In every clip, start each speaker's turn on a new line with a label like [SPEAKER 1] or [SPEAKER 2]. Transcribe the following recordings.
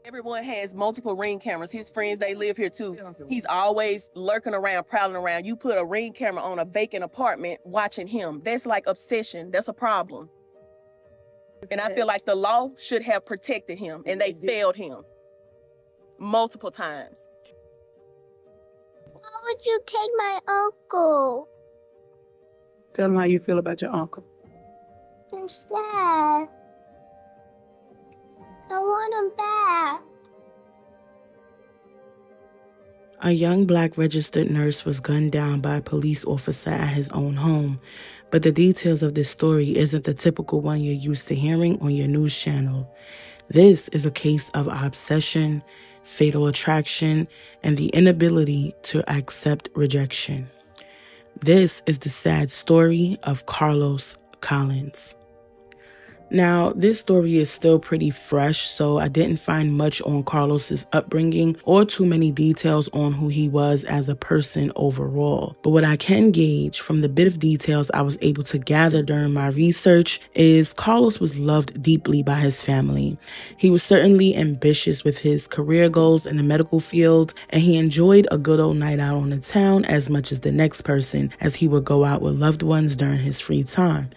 [SPEAKER 1] Everyone has multiple Ring cameras. His friends, they live here too. He's always lurking around, prowling around. You put a Ring camera on a vacant apartment watching him. That's like obsession. That's a problem. And I feel like the law should have protected him, and they failed him multiple times.
[SPEAKER 2] Why would you take my uncle?
[SPEAKER 3] Tell him how you feel about your uncle.
[SPEAKER 2] I'm sad. I want him back.
[SPEAKER 4] A young black registered nurse was gunned down by a police officer at his own home, but the details of this story isn't the typical one you're used to hearing on your news channel. This is a case of obsession, fatal attraction, and the inability to accept rejection. This is the sad story of Carlos Collins. Now, this story is still pretty fresh, so I didn't find much on Carlos's upbringing or too many details on who he was as a person overall. But what I can gauge from the bit of details I was able to gather during my research is Carlos was loved deeply by his family. He was certainly ambitious with his career goals in the medical field, and he enjoyed a good old night out on the town as much as the next person, as he would go out with loved ones during his free time.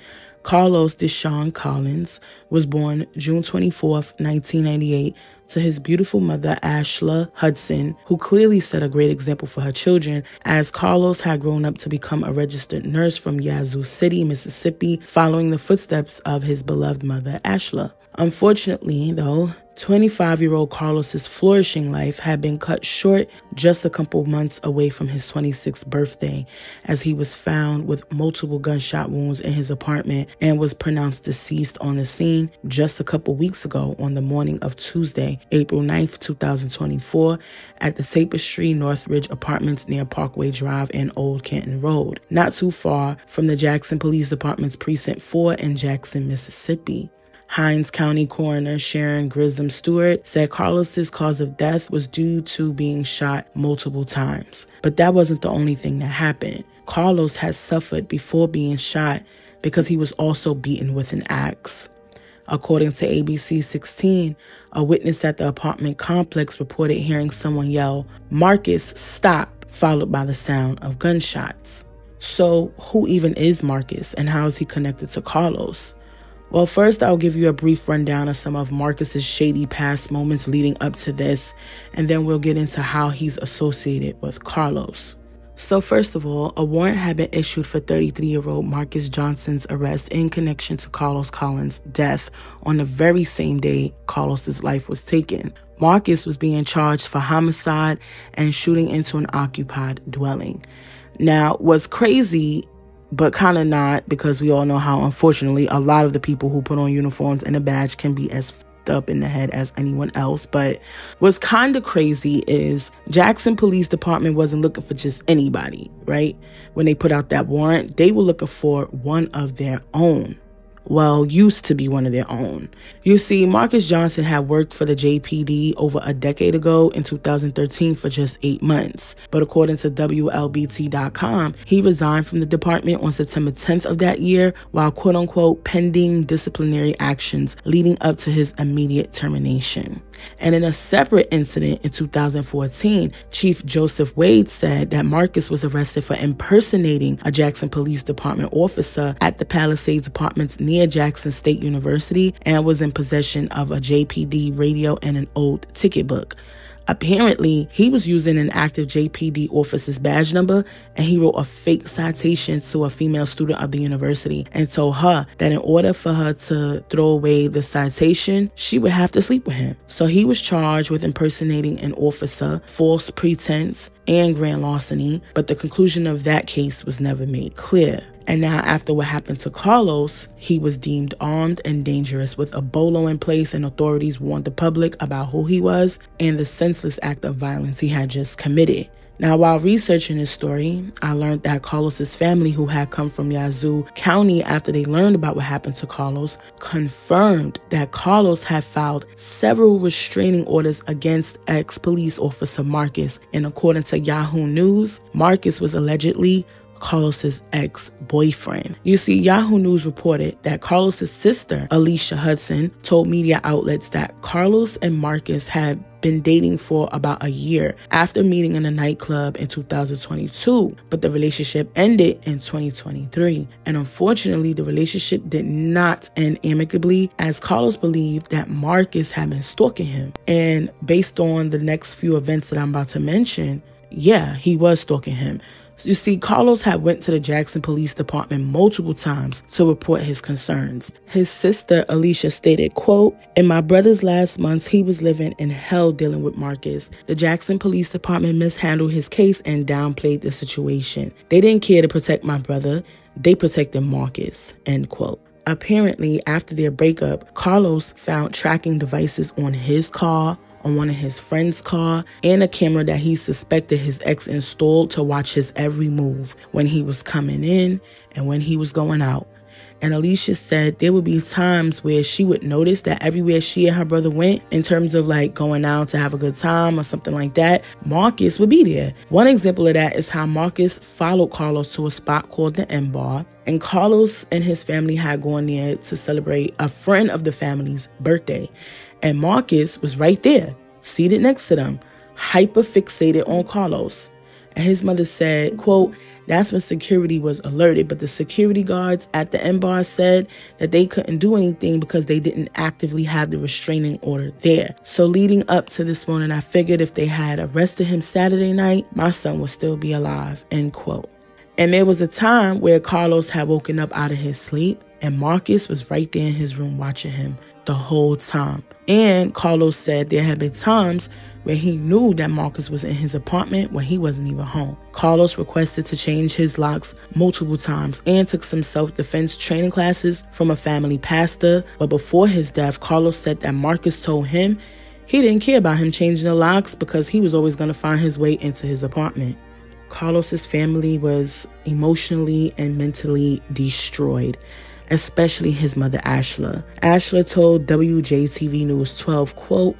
[SPEAKER 4] Carlos Deshawn Collins was born June 24th, 1998, to his beautiful mother, Ashla Hudson, who clearly set a great example for her children, as Carlos had grown up to become a registered nurse from Yazoo City, Mississippi, following the footsteps of his beloved mother, Ashla. Unfortunately, though, 25-year-old Carlos's flourishing life had been cut short just a couple months away from his 26th birthday, as he was found with multiple gunshot wounds in his apartment and was pronounced deceased on the scene just a couple weeks ago on the morning of Tuesday, April 9th, 2024, at the Tapestry Northridge Apartments near Parkway Drive and Old Canton Road, not too far from the Jackson Police Department's Precinct 4 in Jackson, Mississippi. Hinds County Coroner Sharon Grissom Stewart said Carlos's cause of death was due to being shot multiple times. But that wasn't the only thing that happened. Carlos had suffered before being shot because he was also beaten with an axe. According to ABC 16, a witness at the apartment complex reported hearing someone yell, "Marcus, stop," followed by the sound of gunshots. So who even is Marcus, and how is he connected to Carlos? Well, first, I'll give you a brief rundown of some of Marcus's shady past moments leading up to this, and then we'll get into how he's associated with Carlos. So first of all, a warrant had been issued for 33-year-old Marcus Johnson's arrest in connection to Carlos Collins' death on the very same day Carlos's life was taken. Marcus was being charged for homicide and shooting into an occupied dwelling. Now, what's crazy, but kind of not, because we all know how, unfortunately, a lot of the people who put on uniforms and a badge can be as f***ed up in the head as anyone else. But what's kind of crazy is Jackson Police Department wasn't looking for just anybody, right? When they put out that warrant, they were looking for one of their own. Well, used to be one of their own. You see, Marcus Johnson had worked for the JPD over a decade ago in 2013 for just 8 months. But according to WLBT.com, he resigned from the department on September 10th of that year while quote-unquote pending disciplinary actions leading up to his immediate termination. And in a separate incident in 2014, Chief Joseph Wade said that Marcus was arrested for impersonating a Jackson Police Department officer at the Palisades Apartments near Jackson State University and was in possession of a JPD radio and an old ticket book. Apparently, he was using an active JPD officer's badge number, and he wrote a fake citation to a female student of the university and told her that in order for her to throw away the citation, she would have to sleep with him. So he was charged with impersonating an officer, false pretense, and grand larceny, but the conclusion of that case was never made clear. And now, after what happened to Carlos, he was deemed armed and dangerous with a bolo in place, and authorities warned the public about who he was and the senseless act of violence he had just committed. Now, while researching this story, I learned that Carlos's family, who had come from Yazoo County after they learned about what happened to Carlos, confirmed that Carlos had filed several restraining orders against ex-police officer Marcus. And according to Yahoo News, Marcus was allegedly Carlos's ex-boyfriend. You see, Yahoo News reported that Carlos's sister, Alicia Hudson, told media outlets that Carlos and Marcus had been dating for about a year after meeting in a nightclub in 2022, but the relationship ended in 2023. And unfortunately, the relationship did not end amicably, as Carlos believed that Marcus had been stalking him. And based on the next few events that I'm about to mention, yeah, he was stalking him. You see, Carlos had went to the Jackson Police Department multiple times to report his concerns. His sister, Alicia, stated, quote, "In my brother's last months, he was living in hell dealing with Marcus. The Jackson Police Department mishandled his case and downplayed the situation. They didn't care to protect my brother. They protected Marcus," end quote. Apparently, after their breakup, Carlos found tracking devices on his car, on one of his friend's car, and a camera that he suspected his ex installed to watch his every move when he was coming in and when he was going out. And Alicia said there would be times where she would notice that everywhere she and her brother went, in terms of like going out to have a good time or something like that, Marcus would be there. One example of that is how Marcus followed Carlos to a spot called the M Bar, and Carlos and his family had gone there to celebrate a friend of the family's birthday. And Marcus was right there, seated next to them, hyper-fixated on Carlos. And his mother said, quote, "That's when security was alerted, but the security guards at the M Bar said that they couldn't do anything because they didn't actively have the restraining order there. So leading up to this morning, I figured if they had arrested him Saturday night, my son would still be alive," end quote. And there was a time where Carlos had woken up out of his sleep, and Marcus was right there in his room watching him the whole time. And Carlos said there had been times where he knew that Marcus was in his apartment when he wasn't even home. Carlos requested to change his locks multiple times and took some self-defense training classes from a family pastor. But before his death, Carlos said that Marcus told him he didn't care about him changing the locks because he was always going to find his way into his apartment. Carlos's family was emotionally and mentally destroyed, especially his mother, Ashla. Ashla told WJTV News 12, quote,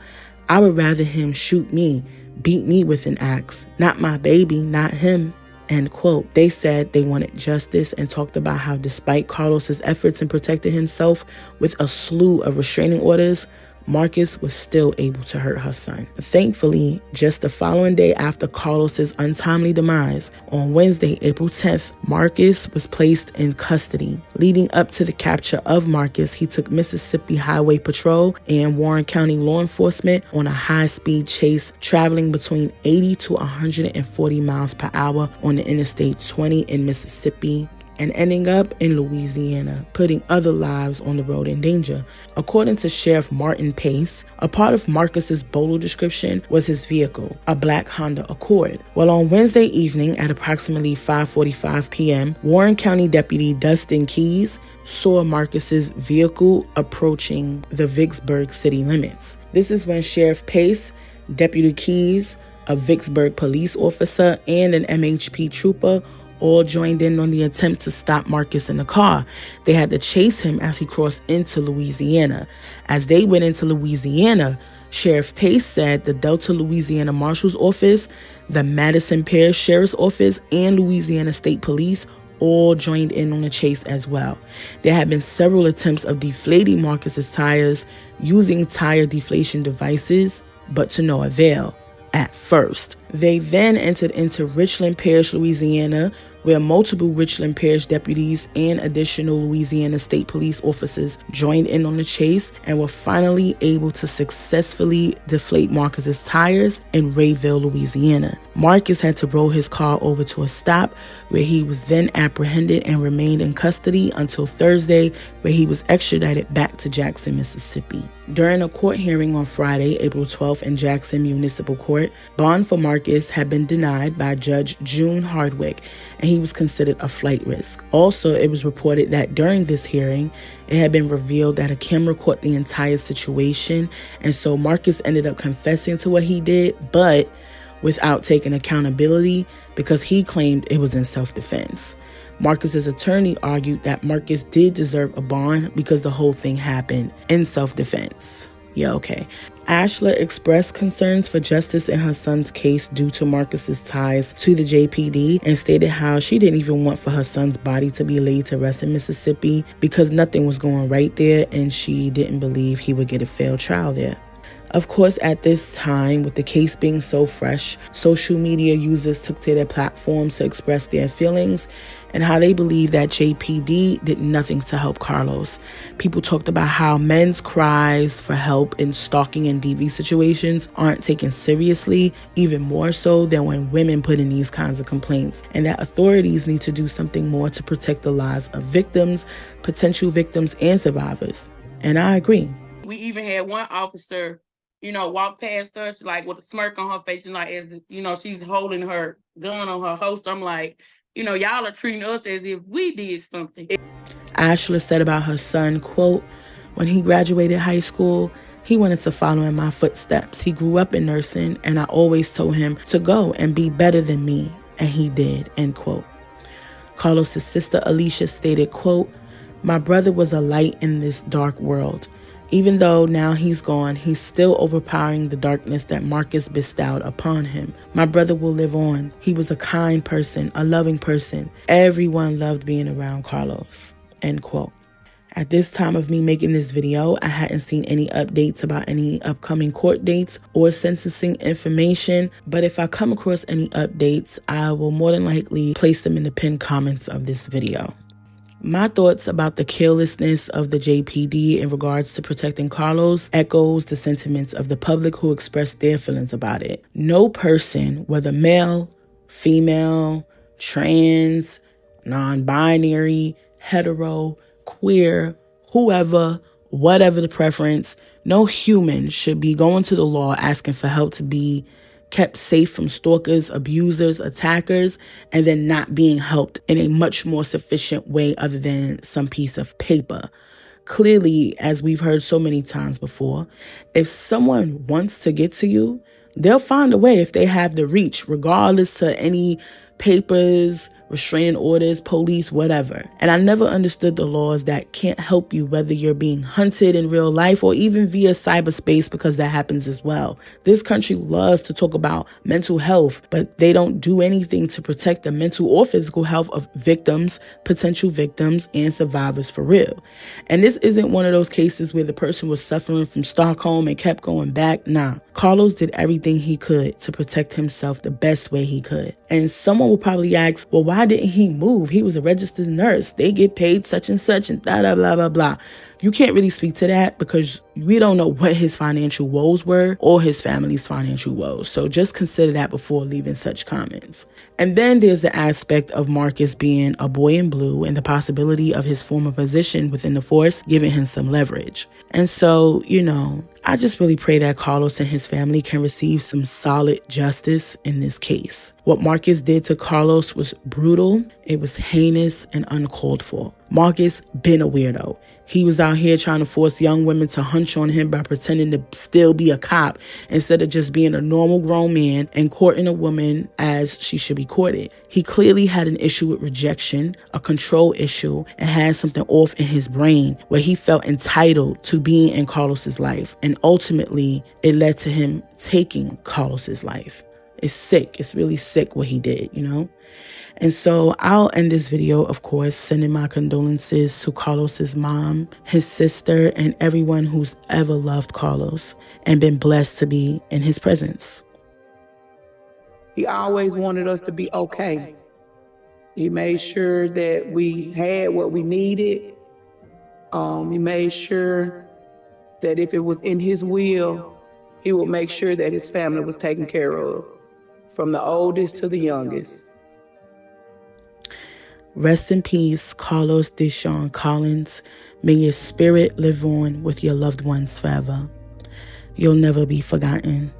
[SPEAKER 4] "I would rather him shoot me, beat me with an axe, not my baby, not him," end quote. They said they wanted justice and talked about how despite Carlos's efforts in protecting himself with a slew of restraining orders, Marcus was still able to hurt her son. Thankfully, just the following day after Carlos's untimely demise, on Wednesday, April 10th, Marcus was placed in custody. Leading up to the capture of Marcus, he took Mississippi Highway Patrol and Warren County law enforcement on a high-speed chase, traveling between 80 to 140 miles per hour on the Interstate 20 in Mississippi, and ending up in Louisiana, putting other lives on the road in danger. According to Sheriff Martin Pace, a part of Marcus's bolo description was his vehicle, a black Honda Accord. Well, on Wednesday evening at approximately 5:45 p.m., Warren County Deputy Dustin Keys saw Marcus's vehicle approaching the Vicksburg city limits. This is when Sheriff Pace, Deputy Keys, a Vicksburg police officer, and an MHP trooper all joined in on the attempt to stop Marcus in the car. They had to chase him as he crossed into Louisiana. As they went into Louisiana, Sheriff Pace said the Delta, Louisiana Marshal's Office, the Madison Parish Sheriff's Office, and Louisiana State Police all joined in on the chase as well. There had been several attempts of deflating Marcus's tires using tire deflation devices, but to no avail at first. They then entered into Richland Parish, Louisiana, where multiple Richland Parish deputies and additional Louisiana State Police officers joined in on the chase and were finally able to successfully deflate Marcus's tires in Rayville, Louisiana. Marcus had to roll his car over to a stop where he was then apprehended and remained in custody until Thursday, where he was extradited back to Jackson, Mississippi. During a court hearing on Friday, April 12th in Jackson Municipal Court, bond for Marcus had been denied by Judge June Hardwick, and he was considered a flight risk. Also, it was reported that during this hearing, it had been revealed that a camera caught the entire situation, and so Marcus ended up confessing to what he did, but without taking accountability because he claimed it was in self-defense. Marcus's attorney argued that Marcus did deserve a bond because the whole thing happened in self-defense. Yeah, okay. Ashla expressed concerns for justice in her son's case due to Marcus's ties to the JPD and stated how she didn't even want for her son's body to be laid to rest in Mississippi because nothing was going right there and she didn't believe he would get a fair trial there. Of course, at this time, with the case being so fresh, social media users took to their platforms to express their feelings and how they believe that JPD did nothing to help Carlos. People talked about how men's cries for help in stalking and DV situations aren't taken seriously, even more so than when women put in these kinds of complaints, and that authorities need to do something more to protect the lives of victims, potential victims, and survivors. And I agree.
[SPEAKER 5] We even had one officer, walk past us, like, with a smirk on her face, and like, as she's holding her gun on her holster. I'm like, y'all are treating us as if we did something.
[SPEAKER 4] Ashla said about her son, quote, "When he graduated high school, he wanted to follow in my footsteps. He grew up in nursing, and I always told him to go and be better than me, and he did," end quote. Carlos's sister, Alicia, stated, quote, "My brother was a light in this dark world. Even though now he's gone, he's still overpowering the darkness that Marcus bestowed upon him. My brother will live on. He was a kind person, a loving person. Everyone loved being around Carlos," end quote. At this time of me making this video, I hadn't seen any updates about any upcoming court dates or sentencing information, but if I come across any updates, I will more than likely place them in the pinned comments of this video. My thoughts about the carelessness of the JPD in regards to protecting Carlos echoes the sentiments of the public who expressed their feelings about it. No person, whether male, female, trans, non-binary, hetero, queer, whoever, whatever the preference, no human should be going to the law asking for help to be kept safe from stalkers, abusers, attackers, and then not being helped in a much more sufficient way other than some piece of paper. Clearly, as we've heard so many times before, if someone wants to get to you, they'll find a way if they have the reach, regardless to any papers, restraining orders, police, whatever. And I never understood the laws that can't help you, whether you're being hunted in real life or even via cyberspace, because that happens as well. This country loves to talk about mental health, but they don't do anything to protect the mental or physical health of victims, potential victims, and survivors for real. And this isn't one of those cases where the person was suffering from Stockholm and kept going back. Nah, Carlos did everything he could to protect himself the best way he could. And someone will probably ask, well, why didn't he move? He was a registered nurse. They get paid such and such and blah, blah, blah, blah, blah. You can't really speak to that because we don't know what his financial woes were or his family's financial woes. So just consider that before leaving such comments. And then there's the aspect of Marcus being a boy in blue and the possibility of his former position within the force giving him some leverage. And so, I just really pray that Carlos and his family can receive some solid justice in this case. What Marcus did to Carlos was brutal. It was heinous and uncalled for. Marcus been a weirdo. He was out here trying to force young women to hunch on him by pretending to still be a cop instead of just being a normal grown man and courting a woman as she should be courted. He clearly had an issue with rejection, a control issue, and had something off in his brain where he felt entitled to being in Carlos's life. And ultimately, it led to him taking Carlos's life. It's sick. It's really sick what he did, And so I'll end this video, of course, sending my condolences to Carlos's mom, his sister, and everyone who's ever loved Carlos and been blessed to be in his presence.
[SPEAKER 3] He always wanted us to be okay. He made sure that we had what we needed. He made sure that if it was in his will, he would make sure that his family was taken care of, from the oldest to the youngest.
[SPEAKER 4] Rest in peace, Carlos Deshawn Collins. May your spirit live on with your loved ones forever. You'll never be forgotten.